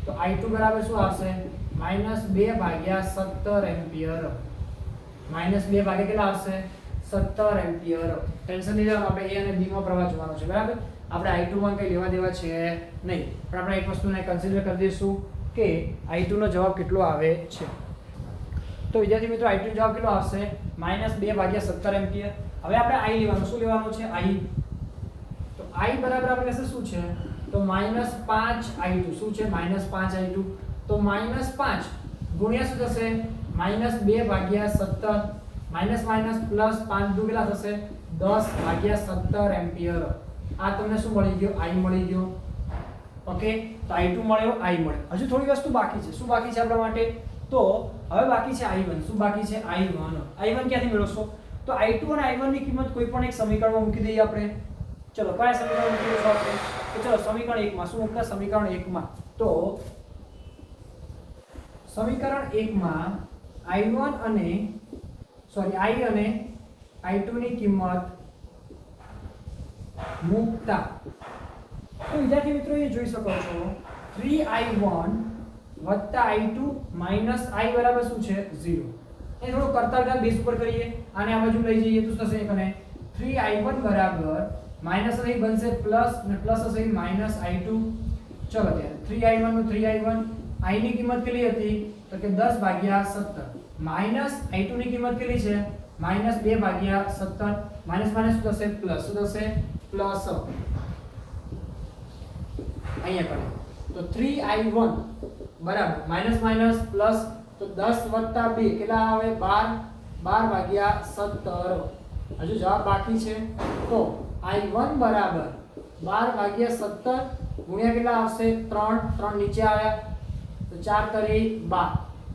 તો i2 બરાબર શું આવશે? માઈનસ 2 ભાગ્યા 17 એમ્પિયર. માઈનસ 2 ભાગ્યા કેટલા આવશે? 17 એમ્પિયર. ટેન્શન નહીં લેવાનું, આપણે a અને b માં પ્રવાહ જોવાનો છે બરાબર. આપણે i2 માં કંઈ લેવા દેવા છે નહીં, પણ આપણે એક વસ્તુને કન્સિડર કરી દઈશું કે i2 નો જવાબ કેટલો આવે છે. તો વિદ્યાર્થી મિત્રો i2 નો જવાબ કેટલો આવશે? માઈનસ 2 ભાગ્યા 17 એમ્પિયર. હવે આપણે i લેવાનું. શું લેવાનું છે? i. તો i બરાબર આપણી પાસે શું છે? તો માઈનસ 5i2. શું છે? Minus 5i2. તો માઈનસ 5 ગુણ્યા શું થશે? માઈનસ 2 ભાગ્યા 17 માઈનસ માઈનસ પ્લસ 5 દુ કેટલા થશે? 10 ભાગ્યા 17 એમ્પિયર. આ તમને શું મળી ગયો? i મળી ગયો. ઓકે, તો i2 મળ્યો, i મળ્યો. હજુ થોડી વસ્તુ બાકી છે. શું બાકી છે આપણા માટે? તો હવે બાકી છે i1. શું બાકી છે? i1. i1 ક્યાંથી મેળવશો? તો i2 અને i1 ની કિંમત કોઈ પણ એક સમીકરણમાં મૂકી દઈએ આપણે. ચલો કયા સમીકરણ મૂકી દઈશું આપણે? તો ચલો સમીકરણ 1 માં શું મૂકતા? સમીકરણ 1 માં તો સમીકરણ 1 માં i1 અને i અને i2 ની કિંમત મૂકતા તો વિદ્યાર્થી મિત્રો એ જોઈ શકો છો 3i1 i2 i બરાબર શું છે? 0. એ થોડું કરતા કરતા બેઝ ઉપર કરીએ. આને આ બાજુ લઈ જઈએ તો શું થશે? અને 3i1 બરાબર માઈનસ અહીં બનશે પ્લસ અને પ્લસ હશે માઈનસ i2. ચલો ત્યારે 3i1 નું 3i1 i ની કિંમત કેટલી હતી? તો કે 10 ભાગ્યા 17 માઈનસ i2 ની કિંમત કેટલી છે? માઈનસ 2 ભાગ્યા 17 માઈનસ માઈનસ શું થશે? પ્લસ. શું થશે? પ્લસ. અહીંયા કરો તો 3i1 બરાબર માઈનસ માઈનસ પ્લસ તો 10 વત્તા 2 કેટલા આવે? 12 ભાગ્યા 17. હજુ જવાબ બાકી છે. તો i1 બરાબર 12 ભાગ્યા 17 ગુણ્યા કેટલા આવશે? 3 3 નીચે આવ્યા તો 4 કરી 12.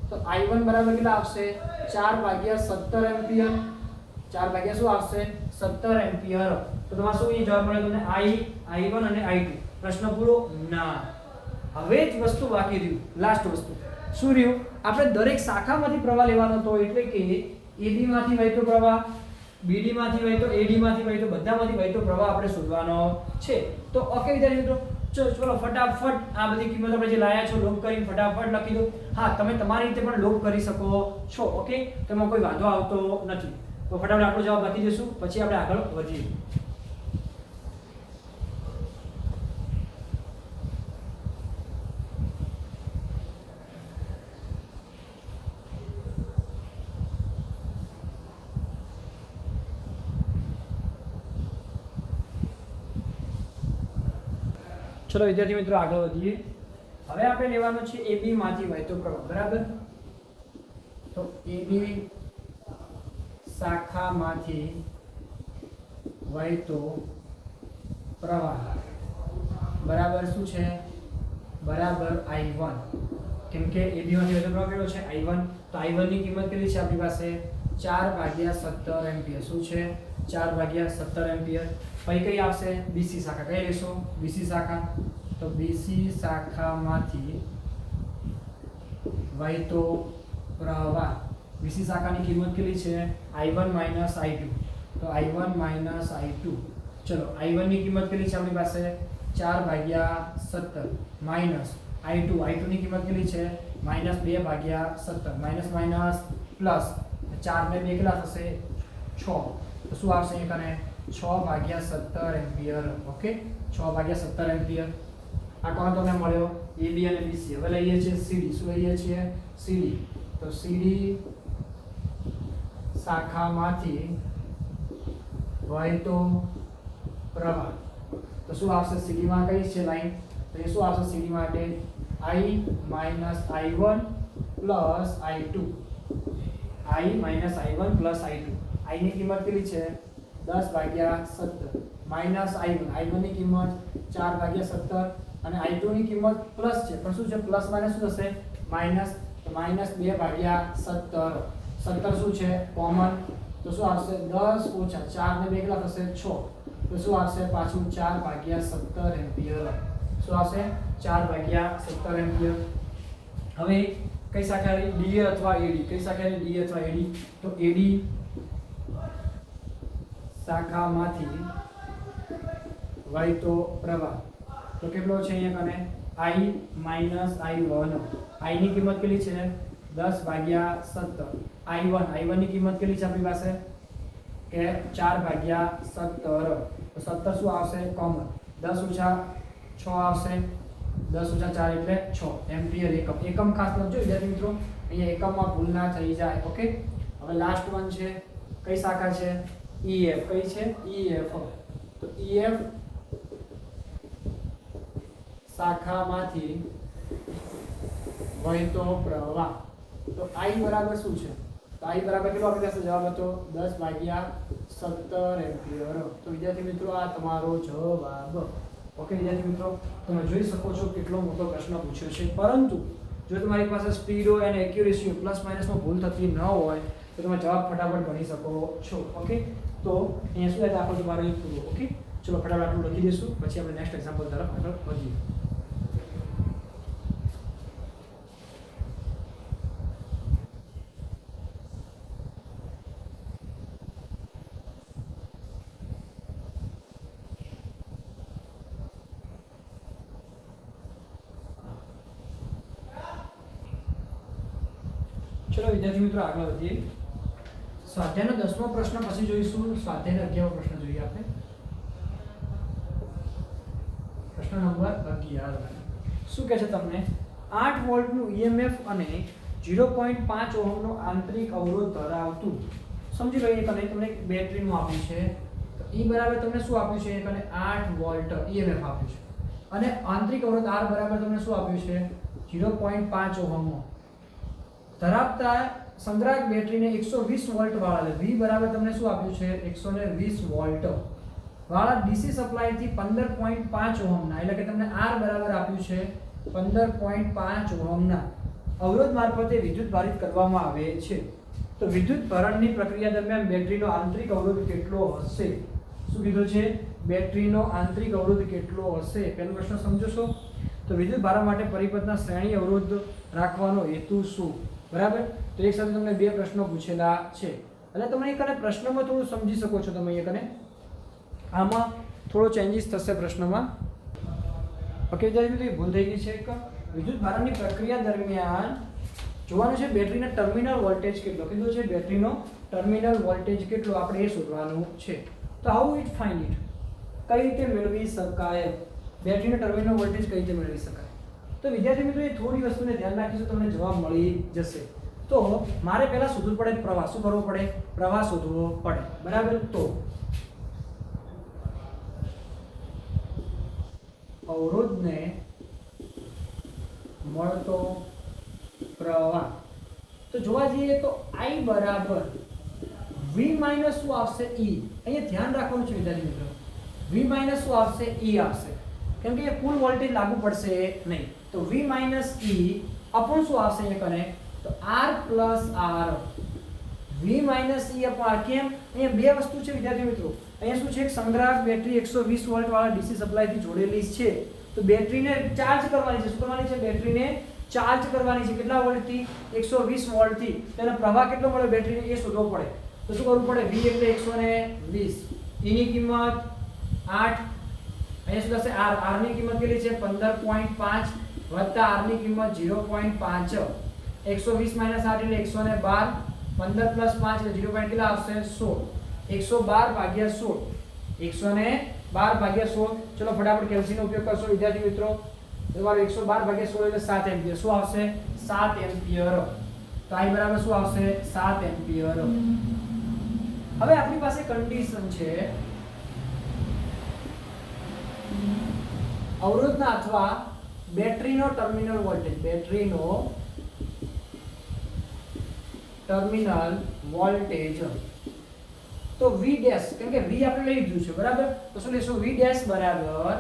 તો i1 બરાબર કેટલા આવશે? 4 ભાગ્યા 17 એમ્પિયર. 4 ભાગ્યા શું આવશે? 17 એમ્પિયર. તો તમારે શું અહીં જવાબ મળે તમને? i1 અને i2. પ્રશ્ન પૂરો? ના. હવે જ વસ્તુ બાકી રહ્યું, લાસ્ટ વસ્તુ. શું રહ્યું? આપણે દરેક શાખામાંથી પ્રવાહ લેવાનો હતો, એટલે કે AB માંથી વહેતો પ્રવાહ, BD માંથી વહેતો, AD માંથી વહેતો, બધામાંથી વહેતો પ્રવાહ આપણે શોધવાનો છે. તો ઓકે વિદ્યાર્થી મિત્રો, ચલો ફટાફટ આ બધી કિંમત આપણે જે લાયા છો લોપ કરીને ફટાફટ લખી દો. હા, તમે તમારી રીતે પણ લોપ કરી શકો છો. ઓકે, તેમાં કોઈ વાંધો આવતો નથી. તો ફટાફટ આપણો જવાબ લખી દઈશું, પછી આપણે આગળ વધીએ. ચલો વિદ્યાર્થી મિત્રો આગળ વધીએ. હવે આપણે લેવાનો છે AB માંથી વહેતો પ્રવાહ. બરાબર, તો AB શાખામાંથી વહેતો પ્રવાહ બરાબર શું છે? બરાબર I1. કેમ કે AB માંથી વહેતો પ્રવાહ કેટલો છે? I1. તો I1 ની કિંમત કેટલી છે આપણી પાસે? 4/17 એમ્પિયર. શું છે? 4/17 એમ્પિયર. પછી કઈ આવશે? BC શાખા. કઈ લેશો? BC શાખા. તો BC શાખામાંથી વહેતો પ્રવાહ બીસી શાખાની કિંમત કેટલી છે I1 માઇનસ I2 તો I1 માઇનસ I2 ચલો I1 ની કિંમત કેટલી છે આપણી પાસે 4/17 માઇનસ I2 ની કિંમત કેટલી છે -2/17 માઇનસ માઇનસ પ્લસ 4 ને 2 કેટલા થશે 6 તો શું આવશે અહીં કને 6/17 એમ્પિયર ઓકે 6/17 એમ્પિયર આ કોણ તમને મળ્યો AB અને BC હવે લઈએ છીએ CD શું લઈએ છીએ CD તો CD શાખામાંથી વહેતો પ્રવાહ તો શું આવશે CD માં કઈ છે લાઈન તો એ શું આવશે CD માટે I minus I1 plus I2 I minus I1 plus I2 I ની કિંમત કેટલી છે 10/17 માઇનસ I1 ની કિંમત 4/17 અને I2 ની કિંમત પ્લસ છે પણ શું છે પ્લસ માઇનસ શું થશે માઇનસ તો -2/17 17 શું છે કોમન તો શું આવશે 10 ઓછા 4 ને 2 કેટલા થશે 6 તો શું આવશે પાછું 4/17 એમ્પિયર શું આવશે 4/17 એમ્પિયર હવે કઈ શાખા રહી DA અથવા AD કઈ શાખા રહી DA અથવા AD તો AD શાખામાંથી વહેતો પ્રવાહ તો કેટલો છે અહીંયા કને I minus I1 I ની કિંમત કેટલી છે 10/17 I1 ની કિંમત કેટલી છે આપણી પાસે કે 4/17 તો 17 શું આવશે કોમન 10 ઓછા 6 આવશે 10 ઓછા 4 એટલે 6 એમ્પિયર એકમ ખાસ લખજો વિદ્યાર્થી મિત્રો અહીંયા એકમમાં ભૂલ ના થઈ જાય ઓકે હવે લાસ્ટ વન છે કઈ શાખા છે EF કઈ છે EF તો EF શાખામાંથી વહેતો પ્રવાહ તો I બરાબર શું છે તો I બરાબર કેટલો આપણી પાસે જવાબ હતો 10/17 એમ્પિયર તો વિદ્યાર્થી મિત્રો આ તમારો જવાબ ઓકે વિદ્યાર્થી મિત્રો તમે જોઈ શકો છો કેટલો મોટો પ્રશ્ન પૂછ્યો છે પરંતુ જો તમારી પાસે સ્પીડો અને એક્યુરેસી પ્લસ માઇનસમાં ભૂલ થતી ન હોય તો તમે જવાબ ફટાફટ ગણી શકો છો ઓકે તો અહીંયા શું દાખલો તમારો એ પૂરો ઓકે ચલો ફટાફટ આટલું લખી દઈશું પછી આપણે નેક્સ્ટ એક્ઝામ્પલ તરફ આગળ વધીએ ચલો વિદ્યાર્થી મિત્રો આગળ વધીએ સ્વાધ્યાયનો 10મો પ્રશ્ન પછી જોઈશું સ્વાધ્યાયનો 11મો પ્રશ્ન જોઈએ આપણે પ્રશ્ન નંબર 11 શું કહે છે તમને 8 વોલ્ટનું EMF અને 0.5 ઓહમનો આંતરિક અવરોધ ધરાવતું સમજી લો એ તમને બેટરીનું આપ્યું છે તો E બરાબર તમને શું આપ્યું છે એ 8 વોલ્ટ EMF આપ્યું છે અને આંતરિક અવરોધ R બરાબર તમને શું આપ્યું છે 0.5 ઓહમનો ધરાવતા સંગ્રાહક બેટરીને 120 વોલ્ટ વાળા V બરાબર તમને શું આપ્યું છે 120 વોલ્ટ વાળા DC સપ્લાય થી 15.5 ઓહમના એટલે કે તમને R બરાબર આપ્યું છે 15.5 ઓહમના અવરોધ મારફતે વિદ્યુત ભારિત કરવામાં આવે છે તો વિદ્યુત ભરણની પ્રક્રિયા દરમિયાન બેટરીનો આંતરિક અવરોધ કેટલો હશે શું કીધું છે બેટરીનો આંતરિક અવરોધ કેટલો હશે પહેલો પ્રશ્ન સમજો છો તો વિદ્યુત ભારણ માટે પરિપથના શ્રેણી અવરોધ રાખવાનો હેતુ શું બરાબર તો એક સાથે તમને બે પ્રશ્નો પૂછેલા છે એટલે તમે એક કને પ્રશ્નમાં થોડું સમજી શકો છો તમે એક કને આમાં થોડો ચેન્જીસ થશે પ્રશ્નમાં ઓકે વિદ્યાર્થી ભૂલ થઈ ગઈ છે એક વિદ્યુત ભારણની પ્રક્રિયા દરમિયાન જોવાનું છે બેટરીનો ટર્મિનલ વોલ્ટેજ કેટલો કીધું છે બેટરીનો ટર્મિનલ વોલ્ટેજ કેટલો આપણે એ શોધવાનું છે તો હાઉ ઇટ ફાઇન્ડ ઇટ કઈ રીતે મેળવી શકાય બેટરીનો ટર્મિનલ વોલ્ટેજ કઈ રીતે મેળવી શકાય તો વિદ્યાર્થી મિત્રો એ થોડી વસ્તુને ધ્યાન રાખીશું તમને જવાબ મળી જશે તો મારે પહેલા શોધવું પડે પ્રવાહ શું કરવો પડે પ્રવાહ શોધવો પડે બરાબર તો અવરોધને મળતો પ્રવાહ તો જોવા જઈએ તો I બરાબર V માઈનસ શું આવશે E અહીંયા ધ્યાન રાખવાનું છે વિદ્યાર્થી મિત્રો V માઈનસ શું આવશે E આવશે કેમ કે કુલ વોલ્ટેજ લાગુ પડશે નહીં તો V માઈનસ E અપોન શું આવશે અહીંયા કને તો R plus R V minus E upon R કેમ અહીંયા બે વસ્તુ છે વિદ્યાર્થી મિત્રો અહીંયા શું છે એક સંગ્રાહક બેટરી 120 વોલ્ટ વાળા DC સપ્લાય થી જોડેલી છે તો બેટરીને ચાર્જ કરવાની છે શું કરવાની છે બેટરીને ચાર્જ કરવાની છે કેટલા વોલ્ટથી 120 વોલ્ટથી તેનો પ્રવાહ કેટલો મળે બેટરીને એ શોધવો પડે તો શું કરવું પડે v એટલે 120 e ની કિંમત 8 અહીંયા શું થશે r ની કિંમત કેટલી છે 15.5 વત્તા r ની કિંમત 0.5 120 - 8 એટલે 112 15 + 5 એટલે 0. કેટલા આવશે 16 112 ભાગ્યા 16 112 ભાગ્યા 16 ચલો ફટાફટ કેલ્સીનો ઉપયોગ કરશો વિદ્યાર્થી મિત્રો તમારો 112 ભાગ્યા 16 એટલે 7 એમ્પિયર શું આવશે 7 એમ્પિયર તો I બરાબર શું આવશે 7 એમ્પિયર હવે આપણી પાસે કન્ડિશન છે અવરોધના અથવા બેટરીનો ટર્મિનલ વોલ્ટેજ તો V ડેશ કેમ કે V આપણે લઈ લીધું છે બરાબર તો શું લેશું V ડેશ બરાબર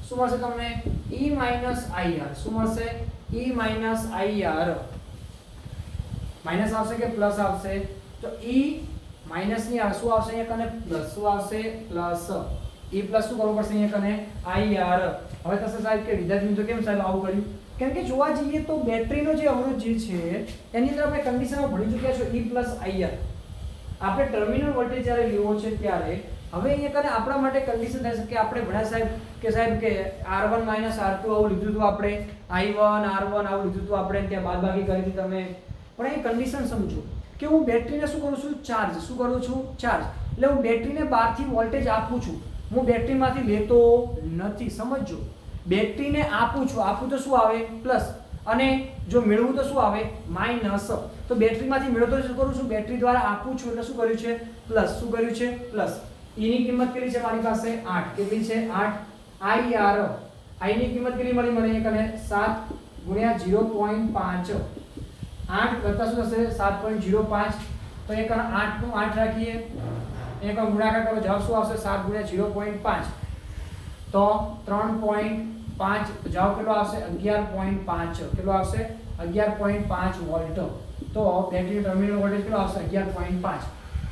શું મળશે તમને E - IR શું મળશે E - IR માઈનસ આવશે કે પ્લસ આવશે તો E માઈનસ ની આવે શું આવશે અહીંયા કને પ્લસ શું આવશે પ્લસ E પ્લસ શું કરવું પડશે અહીંયા કને IR હવે થશે સાહેબ કે વિદ્યાર્થી મિત્રો કેમ સાહેબ આવું કર્યું કેમ કે જોવા જઈએ તો બેટરીનો જે અવરોધ જે છે એની અંદર આપણે કન્ડિશનમાં ભણી ચૂક્યા છો E + IR આપણે ટર્મિનલ વોલ્ટેજ જ્યારે લેવો છે ત્યારે હવે અહીંયા કને આપણા માટે કન્ડિશન થાય છે કે આપણે ભણ્યા સાહેબ કે R1 - R2 આવું લીધું હતું આપણે I1 R1 આવું લીધું હતું આપણે ત્યાં બાદબાકી કરી હતી તમે પણ અહીં કન્ડિશન સમજો કે હું બેટરીને શું કરું છું ચાર્જ એટલે હું બેટરીને બહારથી વોલ્ટેજ આપું છું હું બેટરીમાંથી લેતો નથી સમજજો બેટરીને આપું તો શું આવે પ્લસ અને જો મેળવું તો શું આવે માઈનસ તો બેટરીમાંથી મેળવતો શું કરું છું બેટરી દ્વારા આપું છું એટલે શું કર્યું છે પ્લસ શું કર્યું છે પ્લસ E ની કિંમત કેટલી છે મારી પાસે 8 કેટલી છે 8 IR I ની કિંમત કેટલી મળી મને કને 7 * 0.5 8 વત્તા શું થશે 7.05 તો એક 8 નું 8 રાખીએ એક ગુણાકાર કરો જવાબ શું આવશે 7 * 0.5 તો 3.5 જવાબ કેટલો આવશે 11.5 કેટલો આવશે 11.5 વોલ્ટ તો બેટરી ટર્મિનલ વોલ્ટેજ કેટલો આવશે 11.5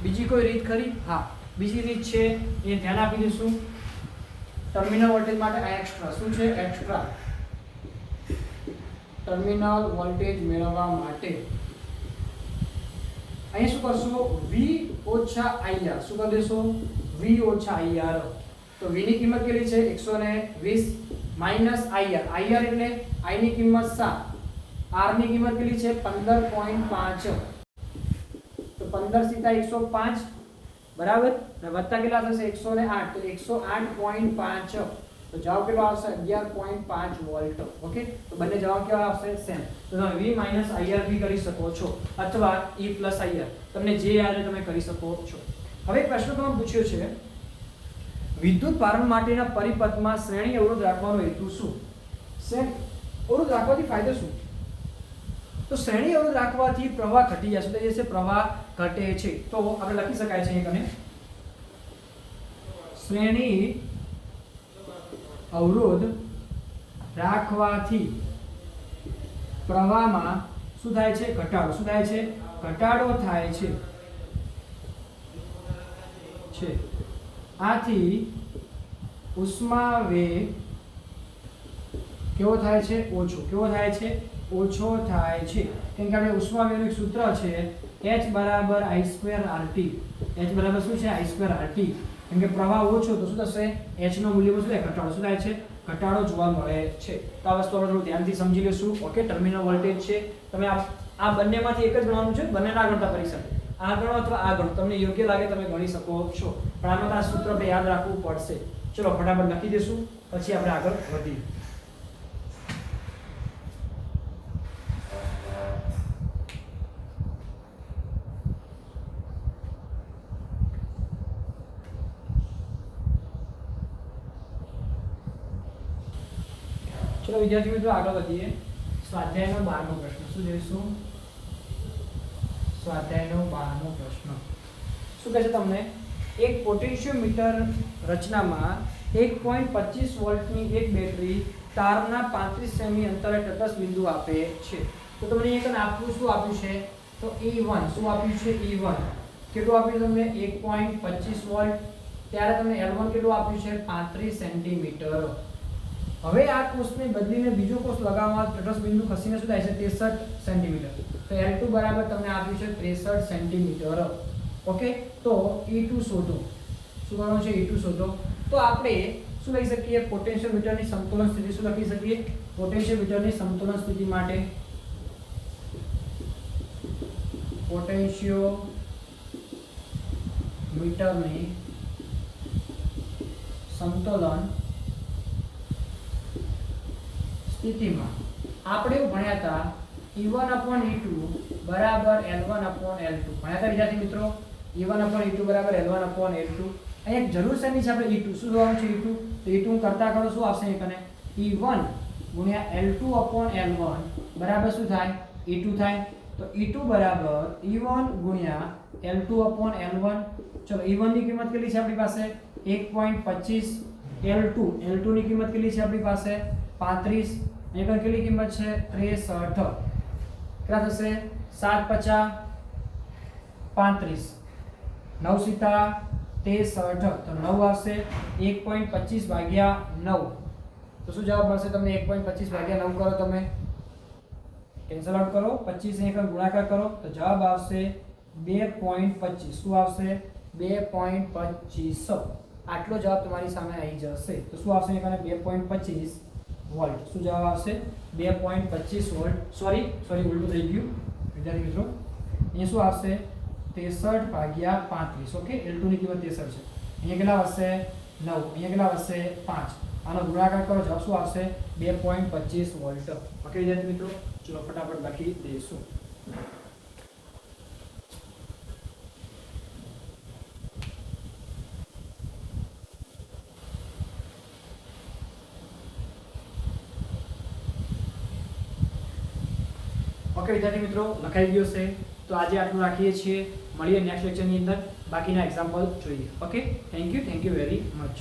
બીજી કોઈ રીત ખરી હા બીજી રીત છે એ ધ્યાન આપી દઈશું ટર્મિનલ વોલ્ટેજ માટે આ એક્સ્ટ્રા શું છે એક્સ્ટ્રા ટર્મિનલ વોલ્ટેજ મેળવવા માટે અહીં શું કરશો V - IR શું કરી દેશો V - IR તો V ની કિંમત કેટલી છે 120 - IR એટલે I ની કિંમત 7 R ની કિંમત કેટલી છે 15.5 તો 15 * 105 બરાબર અને વત્તા કેટલા થશે 108 તો 108.5 તો જવાબ કેટલો આવશે 11.5 વોલ્ટ ઓકે તો બંને જવાબ કેવા આવશે સેમ તો તમે V - IR બી કરી શકો છો અથવા E + IR તમને જે યાદ હોય તમે કરી શકો છો હવે એક પ્રશ્ન તમને પૂછ્યો છે વિદ્યુત ભારણ માટેના પરિપથમાં શ્રેણી અવરોધ રાખવાનો હેતુ શું શ્રેણી અવરોધ રાખવાથી ફાયદો શું તો શ્રેણી અવરોધ રાખવાથી પ્રવાહ ઘટી જશે તો જે છે પ્રવાહ ઘટે છે તો આપણે લખી શકાય છે અહીં શ્રેણી અવરોધ રાખવાથી પ્રવાહમાં શું થાય છે ઘટાડો થાય છે આથી ઉષ્મા વેગ કેવો થાય છે ઓછો થાય છે કેમ કે આપણે ઉષ્મા વેગનું સૂત્ર છે H = I2 RT H બરાબર શું છે I2 RT કેમ કે પ્રવાહ ઓછો તો શું થશે H નો મૂલ્યમાં શું થાય ઘટાડો શું થાય છે ઘટાડો જોવા મળે છે તો આ વસ્તુ આપણે થોડું ધ્યાનથી સમજી લેશું ઓકે ટર્મિનલ વોલ્ટેજ છે તમે આ બંનેમાંથી એક જ ગણવાનું છે બંને ના ગણતા પરીક્ષા આ ગણો અથવા આ ગણો તમને યોગ્ય લાગે તમે ગણી શકો છો પણ આમાં આ સૂત્ર આપણે યાદ રાખવું પડશે ચલો ફટાફટ લખી દેશું પછી આપણે આગળ વધીએ ચલો વિદ્યાર્થી મિત્રો આગળ વધીએ સ્વાધ્યાયનો 12મો પ્રશ્ન શું જોઈશું સ્વાધ્યાયનો 12મો પ્રશ્ન શું કહે છે તમને એક પોટેન્શિયોમીટર રચનામાં 1.25 વોલ્ટની એક બેટરી તારના 35 સેમી અંતરે તટસ્થ બિંદુ આપે છે તો તમને અહીંયા આપવું શું આપ્યું છે તો E1 શું આપ્યું છે E1 કેટલું આપ્યું તમને 1.25 વોલ્ટ ત્યારે તમને L1 કેટલું આપ્યું છે 35 સેન્ટીમીટર હવે આ કોષને બદલીને બીજો કોષ લગાવવામાં તટસ્થ બિંદુ ખસીને શું થાય છે 63 સેન્ટીમીટર. તો L2 બરાબર તમને આપ્યું છે 63 સેન્ટીમીટર. ઓકે, તો E2 શોધો. શું કરવાનું છે? E2 શોધો. તો આપણે શું લખી શકીએ? પોટેન્શિયોમીટરની સમતોલન સ્થિતિ શું લખી શકીએ? પોટેન્શિયોમીટરની સમતોલન સ્થિતિ માટે પોટેન્શિયોમીટરની સમતોલન સ્થિતિમાં આપણે એવું ભણ્યા હતા E1/E2 બરાબર L1/L2. ભણ્યા હતા વિદ્યાર્થી મિત્રો, E1/E2 બરાબર L1/L2. અહીંયા એક જરૂર શેની છે? આપણે E2 શું જોવાનું છે? E2 તો E2 કરતા કરો શું આવશે? અહીં કને E1 ગુણ્યા L2/L1 બરાબર શું થાય? E2 થાય. તો E2 બરાબર E1 ગુણ્યા L2/L1. ચલો, E1 ની કિંમત કેટલી છે આપણી પાસે? 1.25. L2 ની કિંમત કેટલી છે આપણી પાસે? 35. અહીંયા કેટલી કિંમત છે? 63. કેટલા થશે? 7 50 35 9 સીતા 63. તો 9 આવશે. 1.25 ભાગ્યા 9. તો શું જવાબ મળશે તમને? 1.25 ભાગ્યા 9 કરો, તમે કેન્સલ આઉટ કરો, 25 ને ગુણાકાર કરો તો જવાબ આવશે 2.25. શું આવશે? 2.25. આટલો જવાબ તમારી સામે આવી જશે. તો શું આવશે? 2.25 વોલ્ટ. શું જવાબ આવશે? 2.25 વોલ્ટ. સોરી ઉલટું થઈ ગયું વિદ્યાર્થી મિત્રો. અહીંયા શું આવશે? 63 ભાગ્યા 35. ઓકે, L2 ની કિંમત 63 છે. અહીંયા કેટલા વધશે? 9. અહીંયા કેટલા વધશે? 5. આનો ગુણાકાર કરો, જવાબ શું આવશે? 2.25 વોલ્ટ. ઓકે વિદ્યાર્થી મિત્રો, ચલો ફટાફટ લખી દઈશું. ઓકે વિદ્યાર્થી મિત્રો, લખાઈ ગયો છે. તો આજે આટલું રાખીએ છીએ. મળીએ નેક્સ્ટ લેક્ચરની અંદર, બાકીના એક્ઝામ્પલ જોઈએ. Okay, thank you very much.